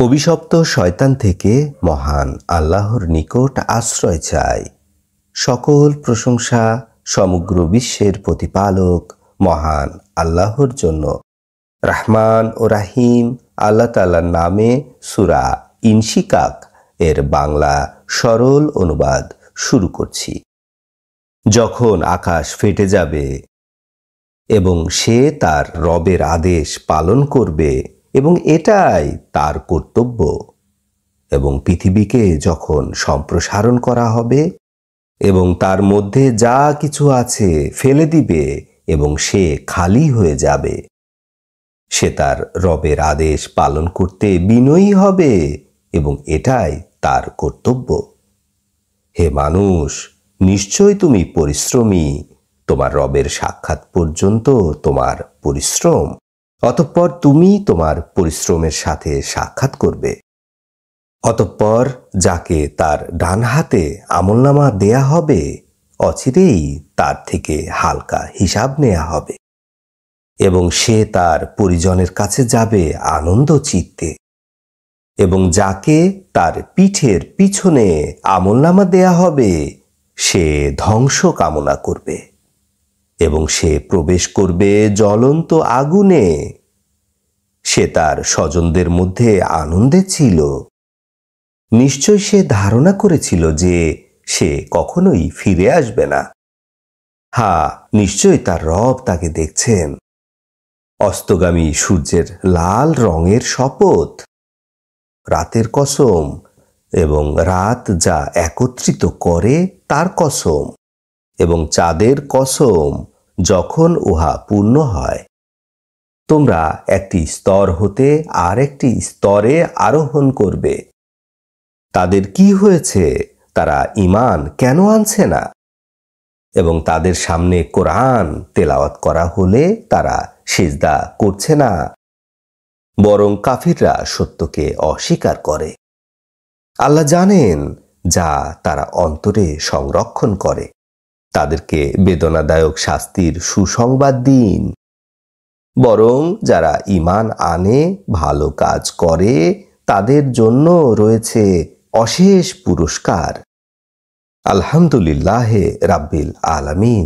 অভিশপ্ত শয়তান থেকে মহান আল্লাহর নিকট আশ্রয় চাই। সকল প্রশংসা সমগ্র বিশ্বের প্রতিপালক মহান আল্লাহর জন্য। রহমান ও রাহিম আল্লাহ তাআলার নামে সূরা ইনশিকাক এর বাংলা সরল অনুবাদ শুরু করছি। যখন আকাশ ফেটে যাবে এবং সে তার রবের আদেশ পালন করবে এবং এটাই তার কর্তব্য, এবং পৃথিবীকে যখন সম্প্রসারণ করা হবে এবং তার মধ্যে যা কিছু আছে ফেলে দিবে এবং সে খালি হয়ে যাবে, সে তার রবের আদেশ পালন করতে বিনয়ী হবে এবং এটাই তার কর্তব্য। হে মানুষ, নিশ্চয় তুমি পরিশ্রমী, তোমার রবের সাক্ষাৎ পর্যন্ত তোমার পরিশ্রম, অতঃপর তুমি তোমার পরিশ্রমের সাথে সাক্ষাৎ করবে। অতঃপর যাকে তার ডান হাতে আমলনামা দেয়া হবে, অচিরেই তার থেকে হালকা হিসাব নেওয়া হবে এবং সে তার পরিজনের কাছে যাবে আনন্দ চিত্তে। এবং যাকে তার পিঠের পিছনে আমলনামা দেয়া হবে, সে ধ্বংস কামনা করবে এবং সে প্রবেশ করবে জ্বলন্ত আগুনে। সে তার স্বজনদের মধ্যে আনন্দে ছিল। নিশ্চয় সে ধারণা করেছিল যে সে কখনোই ফিরে আসবে না। হ্যাঁ, নিশ্চয় তার রব তাকে দেখছেন। অস্তগামী সূর্যের লাল রঙের শপথ, রাতের কসম এবং রাত যা একত্রিত করে তার কসম, এবং চাঁদের কসম যখন উহা পূর্ণ হয়। তোমরা একটি স্তর হতে আর একটি স্তরে আরোহণ করবে। তাদের কি হয়েছে? তারা ঈমান কেন আনছে না? এবং তাদের সামনে কোরআন তেলাওয়াত করা হলে তারা সিজদা করছে না, বরং কাফিররা সত্যকে অস্বীকার করে। আল্লাহ জানেন যা তারা অন্তরে সংরক্ষণ করে। তাদেরকে বেদনাদায়ক শাস্তির সুসংবাদ দিন। বরং যারা ঈমান আনে, ভালো কাজ করে, তাদের জন্য রয়েছে অশেষ পুরস্কার। আলহামদুলিল্লাহ রাব্বিল আলামিন।